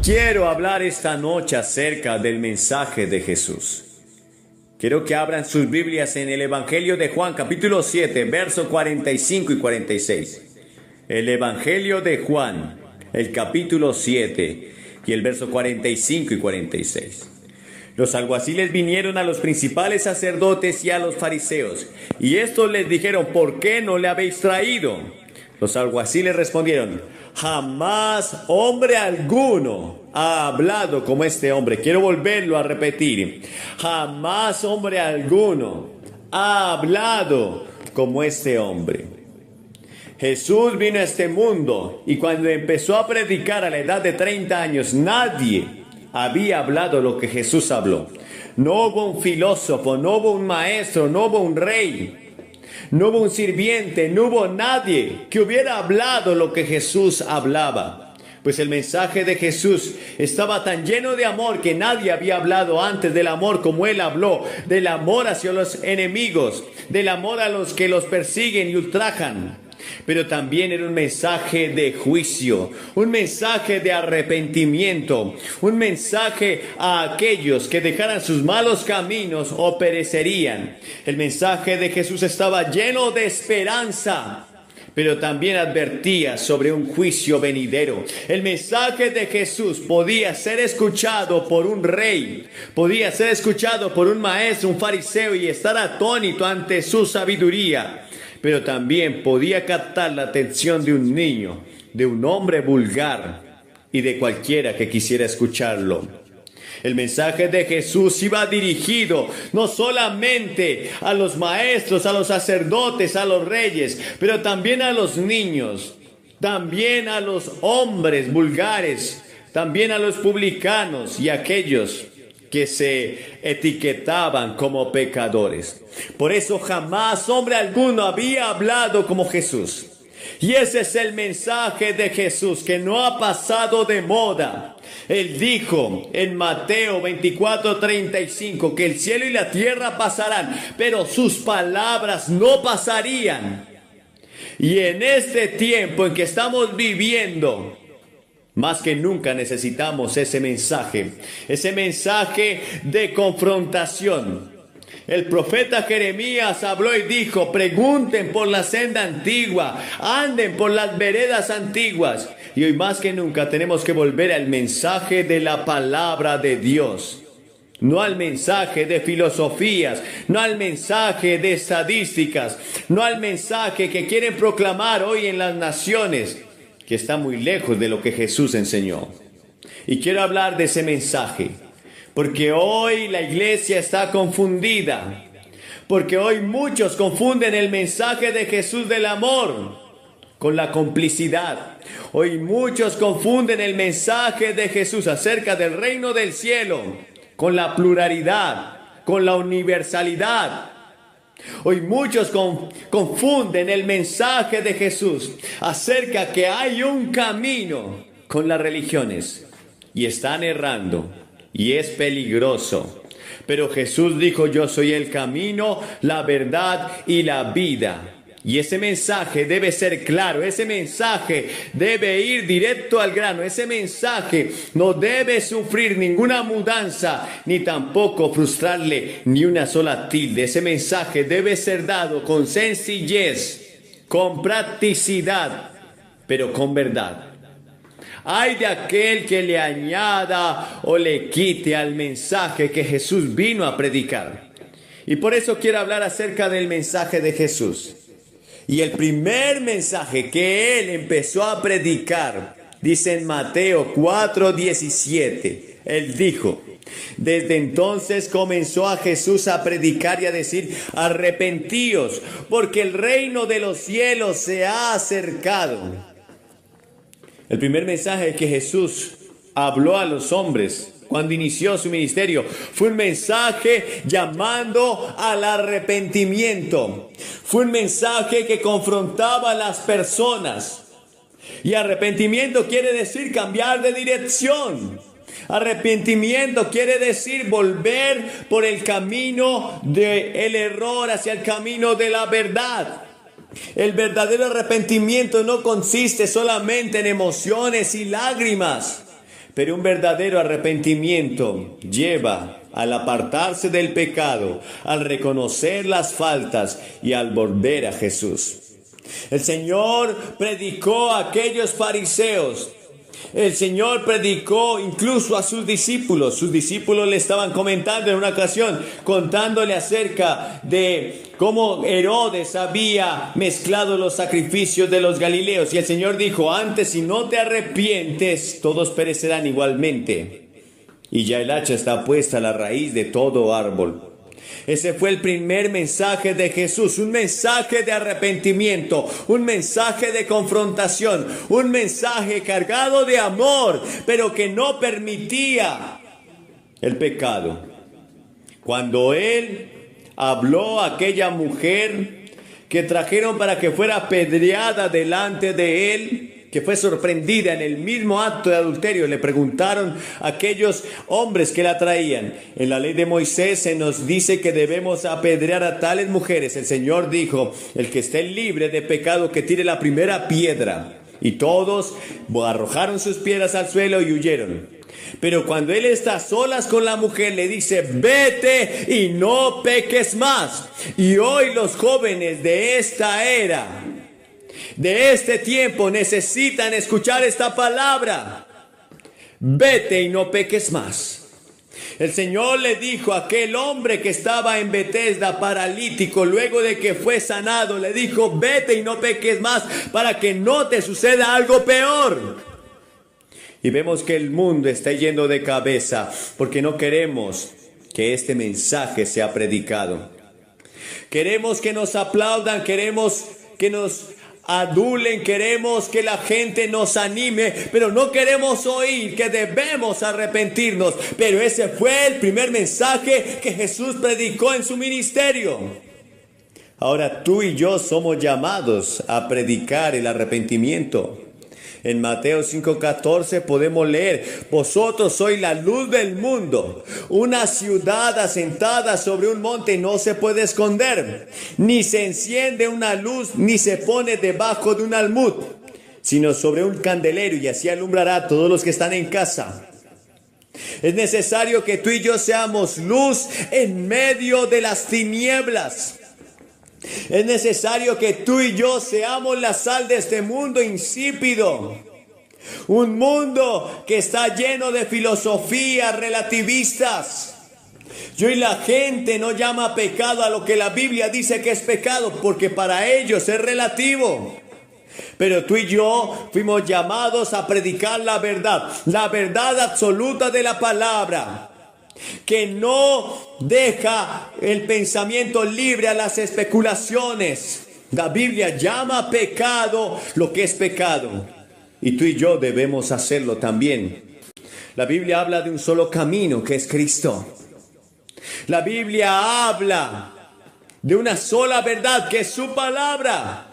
Quiero hablar esta noche acerca del mensaje de Jesús. Quiero que abran sus Biblias en el Evangelio de Juan, capítulo 7, versos 45 y 46. El Evangelio de Juan, el capítulo 7 y el verso 45 y 46. Los alguaciles vinieron a los principales sacerdotes y a los fariseos, y estos les dijeron: ¿por qué no le habéis traído? Los alguaciles respondieron: jamás hombre alguno ha hablado como este hombre. Quiero volverlo a repetir. Jamás hombre alguno ha hablado como este hombre. Jesús vino a este mundo y cuando empezó a predicar a la edad de 30 años, nadie había hablado lo que Jesús habló. No hubo un filósofo, no hubo un maestro, no hubo un rey, no hubo un sirviente, no hubo nadie que hubiera hablado lo que Jesús hablaba. Pues el mensaje de Jesús estaba tan lleno de amor que nadie había hablado antes del amor como Él habló. Del amor hacia los enemigos, del amor a los que los persiguen y ultrajan. Pero también era un mensaje de juicio, un mensaje de arrepentimiento, un mensaje a aquellos que dejaran sus malos caminos o perecerían. El mensaje de Jesús estaba lleno de esperanza, pero también advertía sobre un juicio venidero. El mensaje de Jesús podía ser escuchado por un rey, podía ser escuchado por un maestro, un fariseo, y estar atónito ante su sabiduría. Pero también podía captar la atención de un niño, de un hombre vulgar y de cualquiera que quisiera escucharlo. El mensaje de Jesús iba dirigido no solamente a los maestros, a los sacerdotes, a los reyes, pero también a los niños, también a los hombres vulgares, también a los publicanos y a aquellos que se etiquetaban como pecadores. Por eso jamás hombre alguno había hablado como Jesús. Y ese es el mensaje de Jesús, que no ha pasado de moda. Él dijo en Mateo 24:35 que el cielo y la tierra pasarán, pero sus palabras no pasarían. Y en este tiempo en que estamos viviendo, más que nunca necesitamos ese mensaje de confrontación. El profeta Jeremías habló y dijo: pregunten por la senda antigua, anden por las veredas antiguas. Y hoy más que nunca tenemos que volver al mensaje de la palabra de Dios. No al mensaje de filosofías, no al mensaje de estadísticas, no al mensaje que quieren proclamar hoy en las naciones, que está muy lejos de lo que Jesús enseñó. Y quiero hablar de ese mensaje, porque hoy la iglesia está confundida, porque hoy muchos confunden el mensaje de Jesús del amor con la complicidad. Hoy muchos confunden el mensaje de Jesús acerca del reino del cielo con la pluralidad, con la universalidad. Hoy muchos confunden el mensaje de Jesús acerca que hay un camino con las religiones y están errando y es peligroso. Pero Jesús dijo: yo soy el camino, la verdad y la vida. Y ese mensaje debe ser claro, ese mensaje debe ir directo al grano, ese mensaje no debe sufrir ninguna mudanza, ni tampoco frustrarle ni una sola tilde. Ese mensaje debe ser dado con sencillez, con practicidad, pero con verdad. Ay de aquel que le añada o le quite al mensaje que Jesús vino a predicar. Y por eso quiero hablar acerca del mensaje de Jesús. Y el primer mensaje que Él empezó a predicar, dice en Mateo 4:17, Él dijo: desde entonces comenzó a Jesús a predicar y a decir: arrepentíos, porque el reino de los cielos se ha acercado. El primer mensaje que Jesús habló a los hombres cuando inició su ministerio fue un mensaje llamando al arrepentimiento. Fue un mensaje que confrontaba a las personas. Y arrepentimiento quiere decir cambiar de dirección. Arrepentimiento quiere decir volver por el camino del error hacia el camino de la verdad. El verdadero arrepentimiento no consiste solamente en emociones y lágrimas, Pero un verdadero arrepentimiento lleva al apartarse del pecado, al reconocer las faltas y al volver a Jesús. El Señor predicó a aquellos fariseos. El Señor predicó incluso a sus discípulos. Sus discípulos le estaban comentando en una ocasión, contándole acerca de cómo Herodes había mezclado los sacrificios de los galileos. Y el Señor dijo, antes si no te arrepientes, todos perecerán igualmente. Y ya el hacha está puesta a la raíz de todo árbol. Ese fue el primer mensaje de Jesús, un mensaje de arrepentimiento, un mensaje de confrontación, un mensaje cargado de amor, pero que no permitía el pecado. Cuando Él habló a aquella mujer que trajeron para que fuera apedreada delante de Él, que fue sorprendida en el mismo acto de adulterio, le preguntaron a aquellos hombres que la traían. En la ley de Moisés se nos dice que debemos apedrear a tales mujeres. El Señor dijo, el que esté libre de pecado que tire la primera piedra. Y todos arrojaron sus piedras al suelo y huyeron. Pero cuando Él está a solas con la mujer, le dice, vete y no peques más. Y hoy los jóvenes de esta era, de este tiempo, necesitan escuchar esta palabra. Vete y no peques más. El Señor le dijo a aquel hombre que estaba en Betesda paralítico, luego de que fue sanado, le dijo, vete y no peques más para que no te suceda algo peor. Y vemos que el mundo está yendo de cabeza porque no queremos que este mensaje sea predicado. Queremos que nos aplaudan, queremos que nos adulen, queremos que la gente nos anime, pero no queremos oír que debemos arrepentirnos. Pero ese fue el primer mensaje que Jesús predicó en su ministerio. Ahora tú y yo somos llamados a predicar el arrepentimiento. En Mateo 5:14 podemos leer, vosotros sois la luz del mundo. Una ciudad asentada sobre un monte no se puede esconder, ni se enciende una luz, ni se pone debajo de un almud, sino sobre un candelero, y así alumbrará a todos los que están en casa. Es necesario que tú y yo seamos luz en medio de las tinieblas. Es necesario que tú y yo seamos la sal de este mundo insípido. Un mundo que está lleno de filosofías relativistas. Y hoy la gente no llama pecado a lo que la Biblia dice que es pecado, porque para ellos es relativo. Pero tú y yo fuimos llamados a predicar la verdad absoluta de la palabra, que no deja el pensamiento libre a las especulaciones. La Biblia llama pecado lo que es pecado, y tú y yo debemos hacerlo también. La Biblia habla de un solo camino, que es Cristo. La Biblia habla de una sola verdad, que es su palabra.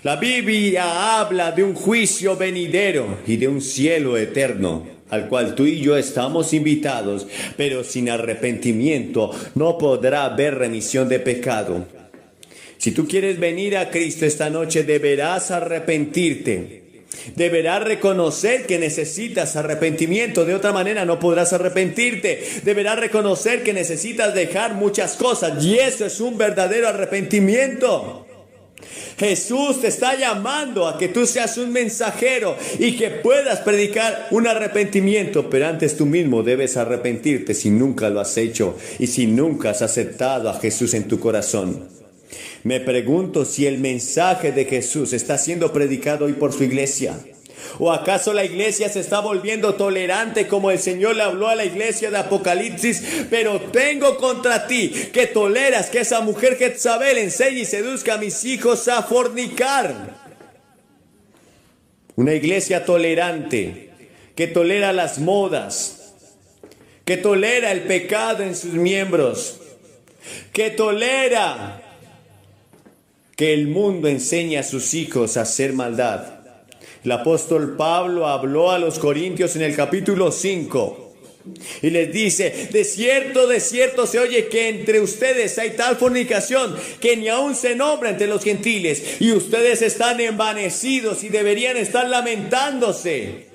La Biblia habla de un juicio venidero y de un cielo eterno, al cual tú y yo estamos invitados, pero sin arrepentimiento no podrá haber remisión de pecado. Si tú quieres venir a Cristo esta noche, deberás arrepentirte. Deberás reconocer que necesitas arrepentimiento, de otra manera no podrás arrepentirte. Deberás reconocer que necesitas dejar muchas cosas, y eso es un verdadero arrepentimiento. Jesús te está llamando a que tú seas un mensajero y que puedas predicar un arrepentimiento, pero antes tú mismo debes arrepentirte si nunca lo has hecho y si nunca has aceptado a Jesús en tu corazón. Me pregunto si el mensaje de Jesús está siendo predicado hoy por su iglesia. ¿O acaso la iglesia se está volviendo tolerante como el Señor le habló a la iglesia de Apocalipsis? Pero tengo contra ti que toleras que esa mujer Jezabel enseñe y seduzca a mis hijos a fornicar. Una iglesia tolerante que tolera las modas, que tolera el pecado en sus miembros, que tolera que el mundo enseñe a sus hijos a hacer maldad. El apóstol Pablo habló a los corintios en el capítulo 5 y les dice, de cierto se oye que entre ustedes hay tal fornicación que ni aun se nombra entre los gentiles, y ustedes están envanecidos y deberían estar lamentándose.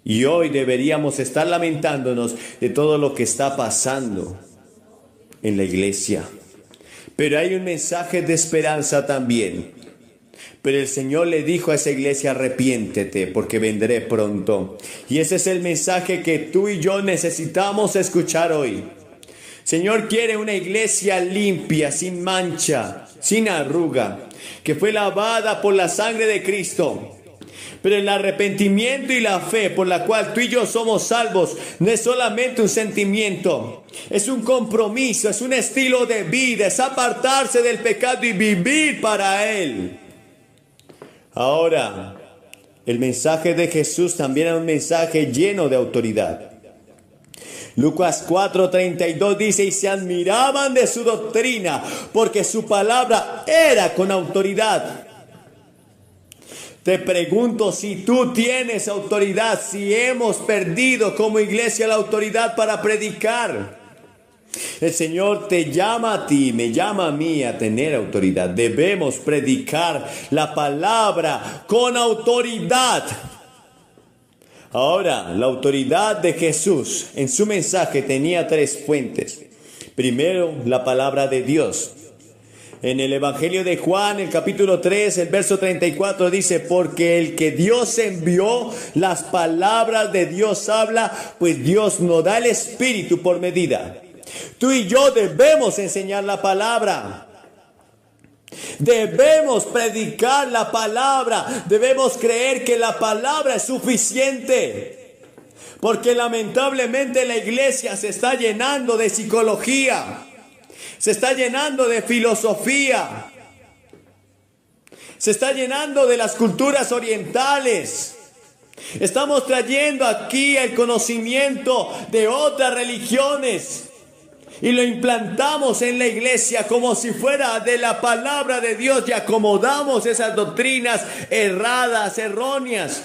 Y hoy deberíamos estar lamentándonos de todo lo que está pasando en la iglesia. Pero hay un mensaje de esperanza también. Pero el Señor le dijo a esa iglesia: arrepiéntete, porque vendré pronto. Y ese es el mensaje que tú y yo necesitamos escuchar hoy. Señor quiere una iglesia limpia, sin mancha, sin arruga, que fue lavada por la sangre de Cristo. Pero el arrepentimiento y la fe por la cual tú y yo somos salvos no es solamente un sentimiento, es un compromiso, es un estilo de vida, es apartarse del pecado y vivir para Él. Ahora, el mensaje de Jesús también es un mensaje lleno de autoridad. Lucas 4:32 dice: y se admiraban de su doctrina, porque su palabra era con autoridad. Te pregunto si tú tienes autoridad, si hemos perdido como iglesia la autoridad para predicar. El Señor te llama a ti, me llama a mí a tener autoridad. Debemos predicar la palabra con autoridad. Ahora, la autoridad de Jesús en su mensaje tenía tres fuentes. Primero, la palabra de Dios. En el Evangelio de Juan, el capítulo 3, el verso 34 dice: porque el que Dios envió, las palabras de Dios habla, pues Dios nos da el Espíritu por medida. Tú y yo debemos enseñar la palabra. Debemos predicar la palabra. Debemos creer que la palabra es suficiente. Porque lamentablemente la iglesia se está llenando de psicología. Se está llenando de filosofía. Se está llenando de las culturas orientales. Estamos trayendo aquí el conocimiento de otras religiones y lo implantamos en la iglesia como si fuera de la palabra de Dios y acomodamos esas doctrinas erradas, erróneas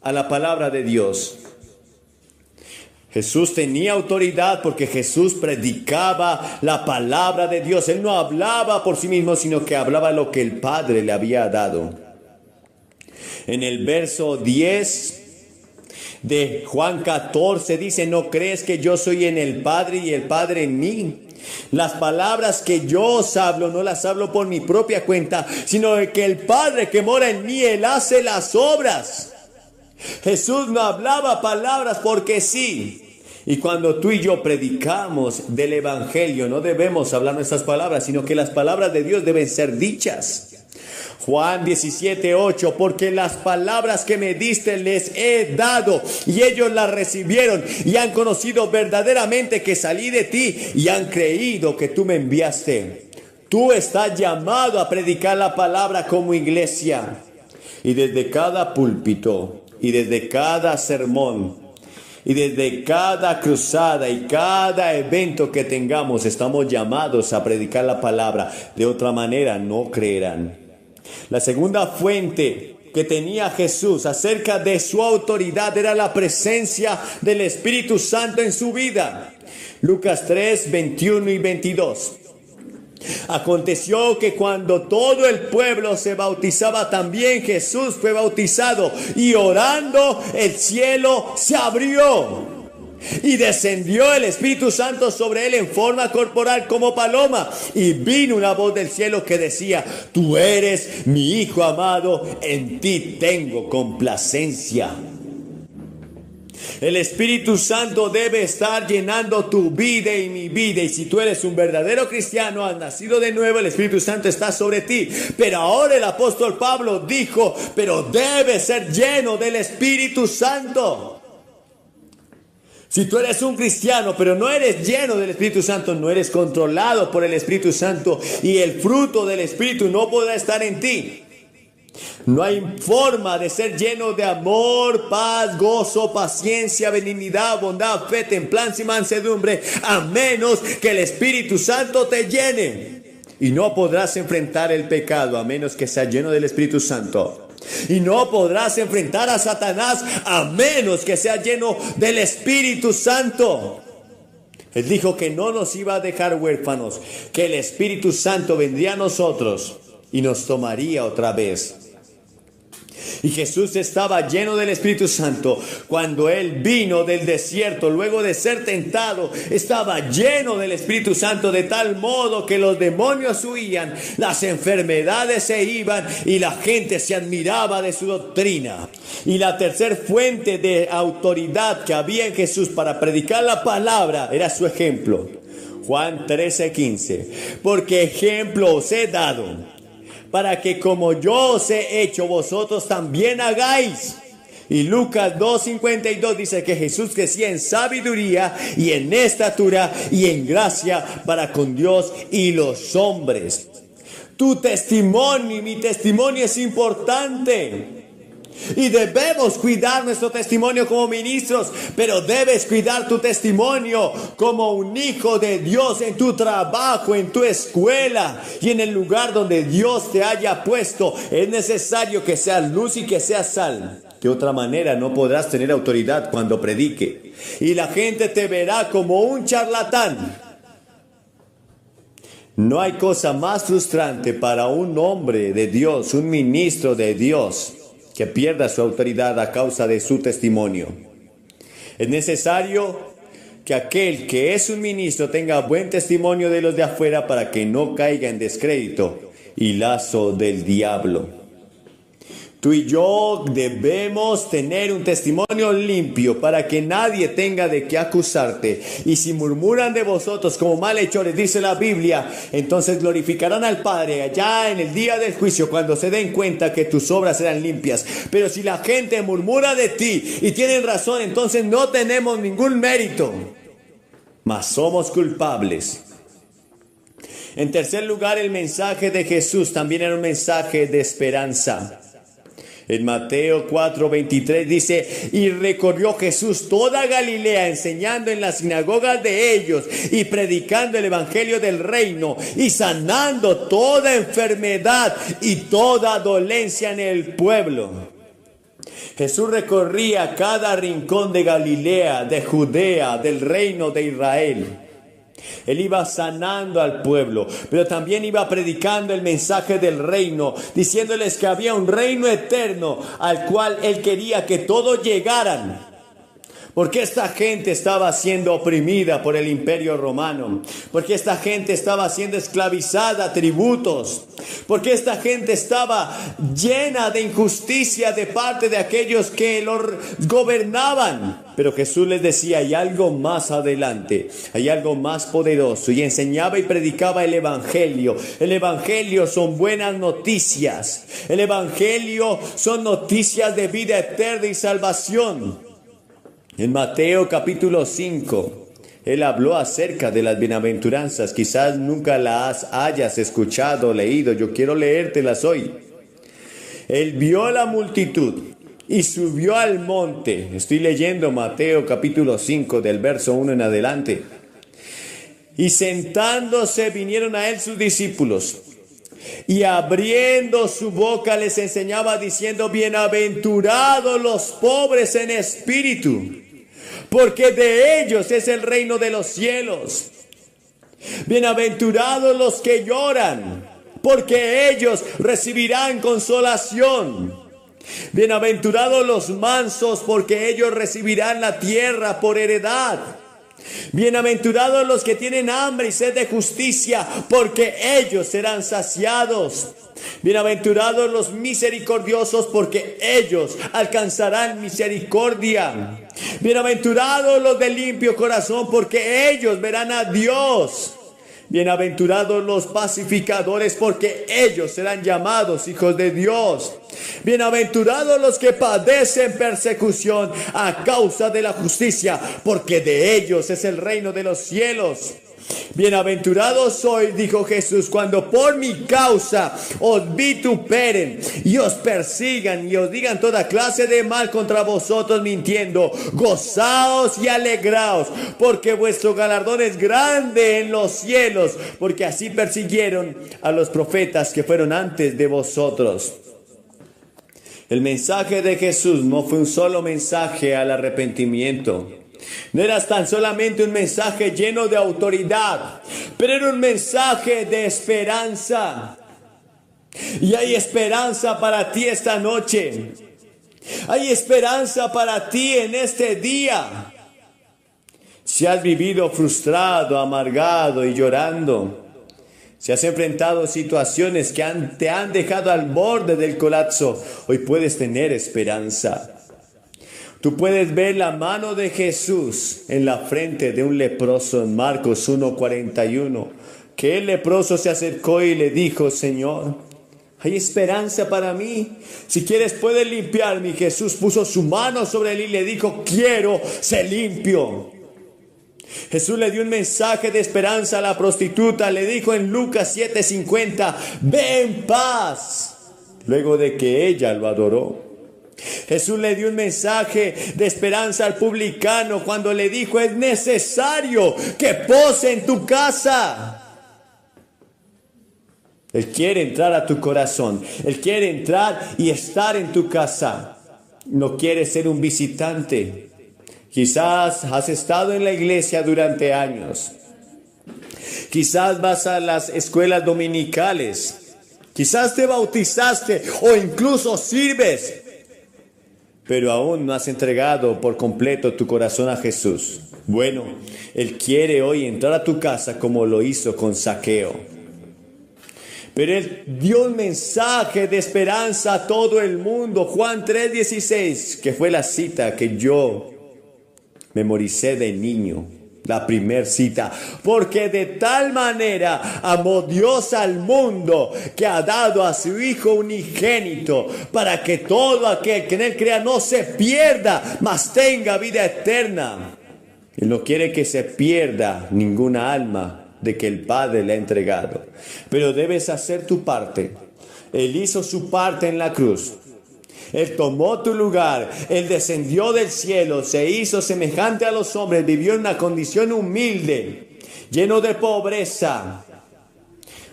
a la palabra de Dios. Jesús tenía autoridad porque Jesús predicaba la palabra de Dios. Él no hablaba por sí mismo, sino que hablaba lo que el Padre le había dado. En el verso 10 de Juan 14 dice: ¿no crees que yo soy en el Padre y el Padre en mí? Las palabras que yo os hablo, no las hablo por mi propia cuenta, sino que el Padre que mora en mí, Él hace las obras. Jesús no hablaba palabras porque sí. Y cuando tú y yo predicamos del Evangelio, no debemos hablar nuestras palabras, sino que las palabras de Dios deben ser dichas. Juan 17:8: porque las palabras que me diste les he dado, y ellos las recibieron, y han conocido verdaderamente que salí de ti, y han creído que tú me enviaste. Tú estás llamado a predicar la palabra como iglesia. Y desde cada púlpito, y desde cada sermón, y desde cada cruzada y cada evento que tengamos, estamos llamados a predicar la palabra. De otra manera no creerán. La segunda fuente que tenía Jesús acerca de su autoridad era la presencia del Espíritu Santo en su vida. Lucas 3, 21 y 22. Aconteció que cuando todo el pueblo se bautizaba, también Jesús fue bautizado, y orando el cielo se abrió y descendió el Espíritu Santo sobre él en forma corporal como paloma, y vino una voz del cielo que decía: tú eres mi Hijo amado, en ti tengo complacencia. El Espíritu Santo debe estar llenando tu vida y mi vida. Y si tú eres un verdadero cristiano, has nacido de nuevo, el Espíritu Santo está sobre ti. Pero ahora el apóstol Pablo dijo: pero debes ser lleno del Espíritu Santo. Si tú eres un cristiano, pero no eres lleno del Espíritu Santo, no eres controlado por el Espíritu Santo, y el fruto del Espíritu no podrá estar en ti. No hay forma de ser lleno de amor, paz, gozo, paciencia, benignidad, bondad, fe, templanza y mansedumbre, a menos que el Espíritu Santo te llene. Y no podrás enfrentar el pecado a menos que seas lleno del Espíritu Santo. Y no podrás enfrentar a Satanás a menos que seas lleno del Espíritu Santo. Él dijo que no nos iba a dejar huérfanos, que el Espíritu Santo vendría a nosotros y nos tomaría otra vez. Y Jesús estaba lleno del Espíritu Santo cuando Él vino del desierto, luego de ser tentado, estaba lleno del Espíritu Santo de tal modo que los demonios huían, las enfermedades se iban y la gente se admiraba de su doctrina. Y la tercera fuente de autoridad que había en Jesús para predicar la palabra era su ejemplo. Juan 13:15, porque ejemplo os he dado, para que como yo os he hecho, vosotros también hagáis. Y Lucas 2:52 dice que Jesús crecía en sabiduría y en estatura y en gracia para con Dios y los hombres. Tu testimonio y mi testimonio es importante. Y debemos cuidar nuestro testimonio como ministros, pero debes cuidar tu testimonio como un hijo de Dios en tu trabajo, en tu escuela y en el lugar donde Dios te haya puesto. Es necesario que seas luz y que seas sal. De otra manera no podrás tener autoridad cuando predique. Y la gente te verá como un charlatán. No hay cosa más frustrante para un hombre de Dios, un ministro de Dios, que pierda su autoridad a causa de su testimonio. Es necesario que aquel que es un ministro tenga buen testimonio de los de afuera para que no caiga en descrédito y lazo del diablo. Tú y yo debemos tener un testimonio limpio para que nadie tenga de qué acusarte. Y si murmuran de vosotros como malhechores, dice la Biblia, entonces glorificarán al Padre allá en el día del juicio cuando se den cuenta que tus obras serán limpias. Pero si la gente murmura de ti y tienen razón, entonces no tenemos ningún mérito, mas somos culpables. En tercer lugar, el mensaje de Jesús también era un mensaje de esperanza. En Mateo 4:23 dice, y recorrió Jesús toda Galilea, enseñando en las sinagogas de ellos y predicando el evangelio del reino y sanando toda enfermedad y toda dolencia en el pueblo. Jesús recorría cada rincón de Galilea, de Judea, del reino de Israel. Él iba sanando al pueblo, pero también iba predicando el mensaje del reino, diciéndoles que había un reino eterno al cual Él quería que todos llegaran. Porque esta gente estaba siendo oprimida por el imperio romano. Porque esta gente estaba siendo esclavizada a tributos. Porque esta gente estaba llena de injusticia de parte de aquellos que los gobernaban. Pero Jesús les decía, hay algo más adelante, hay algo más poderoso. Y enseñaba y predicaba el evangelio. El evangelio son buenas noticias. El evangelio son noticias de vida eterna y salvación. En Mateo capítulo 5, Él habló acerca de las bienaventuranzas. Quizás nunca las hayas escuchado o leído. Yo quiero leértelas hoy. Él vio la multitud y subió al monte. Estoy leyendo Mateo capítulo 5 del verso 1 en adelante. Y sentándose vinieron a él sus discípulos. Y abriendo su boca les enseñaba diciendo, bienaventurados los pobres en espíritu, porque de ellos es el reino de los cielos. Bienaventurados los que lloran, porque ellos recibirán consolación. Bienaventurados los mansos, porque ellos recibirán la tierra por heredad. Bienaventurados los que tienen hambre y sed de justicia, porque ellos serán saciados. Bienaventurados los misericordiosos, porque ellos alcanzarán misericordia. Bienaventurados los de limpio corazón, porque ellos verán a Dios. Bienaventurados los pacificadores, porque ellos serán llamados hijos de Dios. Bienaventurados los que padecen persecución a causa de la justicia, porque de ellos es el reino de los cielos. Bienaventurados sois, dijo Jesús, cuando por mi causa os vituperen y os persigan y os digan toda clase de mal contra vosotros mintiendo. Gozaos y alegraos, porque vuestro galardón es grande en los cielos, porque así persiguieron a los profetas que fueron antes de vosotros. El mensaje de Jesús no fue un solo mensaje al arrepentimiento. No era tan solamente un mensaje lleno de autoridad, pero era un mensaje de esperanza. Y hay esperanza para ti esta noche. Hay esperanza para ti en este día. Si has vivido frustrado, amargado y llorando, si has enfrentado situaciones que te han dejado al borde del colapso, hoy puedes tener esperanza. Tú puedes ver la mano de Jesús en la frente de un leproso en Marcos 1:41, que el leproso se acercó y le dijo: Señor, hay esperanza para mí. Si quieres puedes limpiarme. Jesús puso su mano sobre él y le dijo: quiero, sé limpio. Jesús le dio un mensaje de esperanza a la prostituta. Le dijo en Lucas 7:50: ve en paz. Luego de que ella lo adoró. Jesús le dio un mensaje de esperanza al publicano cuando le dijo: es necesario que pose en tu casa. Él quiere entrar a tu corazón. Él quiere entrar y estar en tu casa. No quiere ser un visitante. Quizás has estado en la iglesia durante años. Quizás vas a las escuelas dominicales. Quizás te bautizaste o incluso sirves. Pero aún no has entregado por completo tu corazón a Jesús. Bueno, Él quiere hoy entrar a tu casa como lo hizo con Zaqueo. Pero Él dio un mensaje de esperanza a todo el mundo. Juan 3:16, que fue la cita que yo memoricé de niño. La primer cita. Porque de tal manera amó Dios al mundo que ha dado a su Hijo unigénito, para que todo aquel que en Él crea no se pierda, mas tenga vida eterna. Él no quiere que se pierda ninguna alma de que el Padre le ha entregado. Pero debes hacer tu parte. Él hizo su parte en la cruz. Él tomó tu lugar. Él descendió del cielo, se hizo semejante a los hombres, vivió en una condición humilde, lleno de pobreza.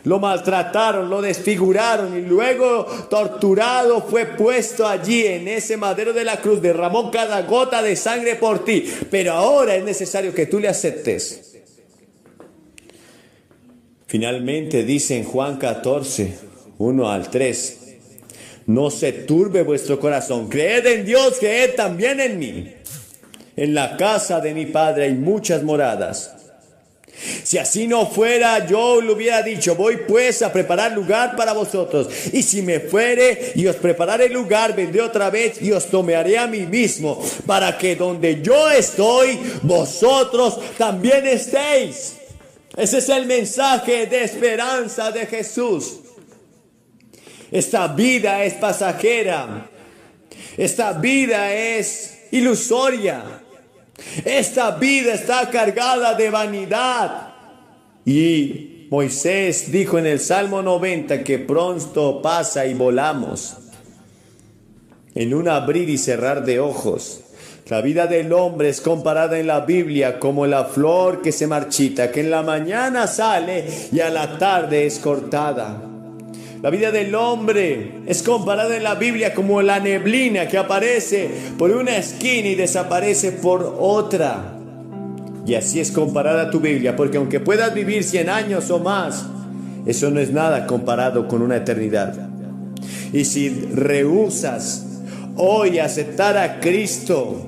Lo maltrataron, lo desfiguraron y luego torturado fue puesto allí en ese madero de la cruz. Derramó cada gota de sangre por ti. Pero ahora es necesario que tú le aceptes. Finalmente dice en Juan 14:1-3: no se turbe vuestro corazón. Creed en Dios, creed también en mí. En la casa de mi Padre hay muchas moradas. Si así no fuera, yo le hubiera dicho: voy pues a preparar lugar para vosotros. Y si me fuere y os prepararé lugar, vendré otra vez y os tomaré a mí mismo, para que donde yo estoy, vosotros también estéis. Ese es el mensaje de esperanza de Jesús. Esta vida es pasajera. Esta vida es ilusoria. Esta vida está cargada de vanidad. Y Moisés dijo en el Salmo 90 que pronto pasa y volamos. En un abrir y cerrar de ojos. La vida del hombre es comparada en la Biblia como la flor que se marchita, que en la mañana sale y a la tarde es cortada. La vida del hombre es comparada en la Biblia como la neblina que aparece por una esquina y desaparece por otra. Y así es comparada tu Biblia, porque aunque puedas vivir 100 años o más, eso no es nada comparado con una eternidad. Y si rehusas hoy aceptar a Cristo,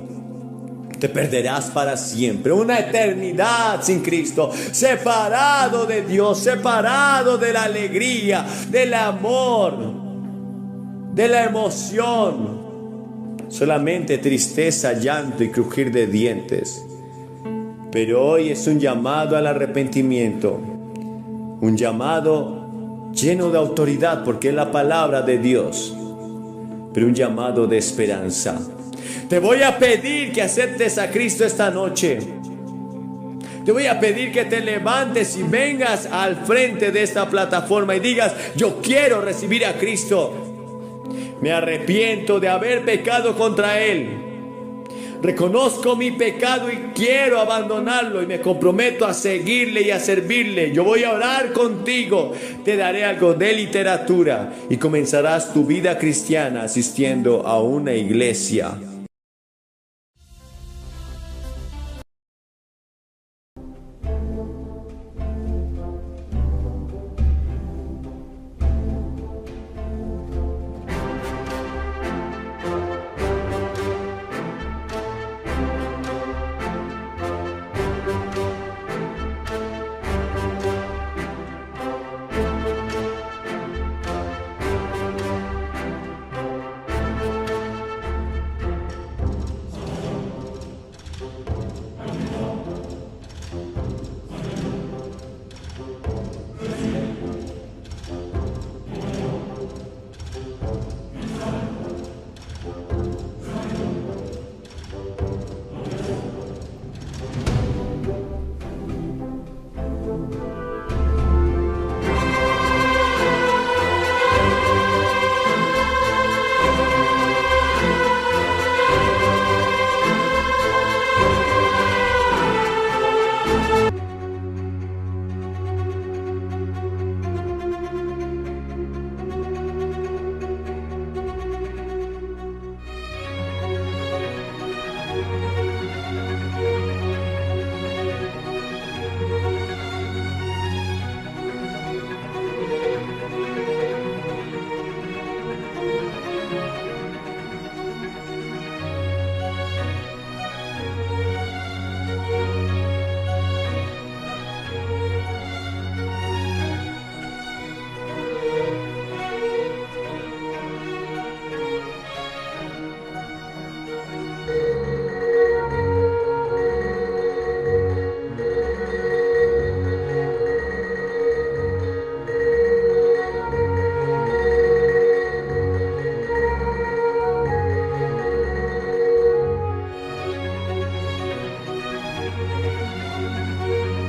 te perderás para siempre. Una eternidad sin Cristo, separado de Dios, separado de la alegría, del amor, de la emoción. Solamente tristeza, llanto y crujir de dientes. Pero hoy es un llamado al arrepentimiento, un llamado lleno de autoridad, porque es la palabra de Dios, pero un llamado de esperanza. Te voy a pedir que aceptes a Cristo esta noche. Te voy a pedir que te levantes y vengas al frente de esta plataforma y digas: yo quiero recibir a Cristo. Me arrepiento de haber pecado contra Él. Reconozco mi pecado y quiero abandonarlo y me comprometo a seguirle y a servirle. Yo voy a orar contigo. Te daré algo de literatura y comenzarás tu vida cristiana asistiendo a una iglesia.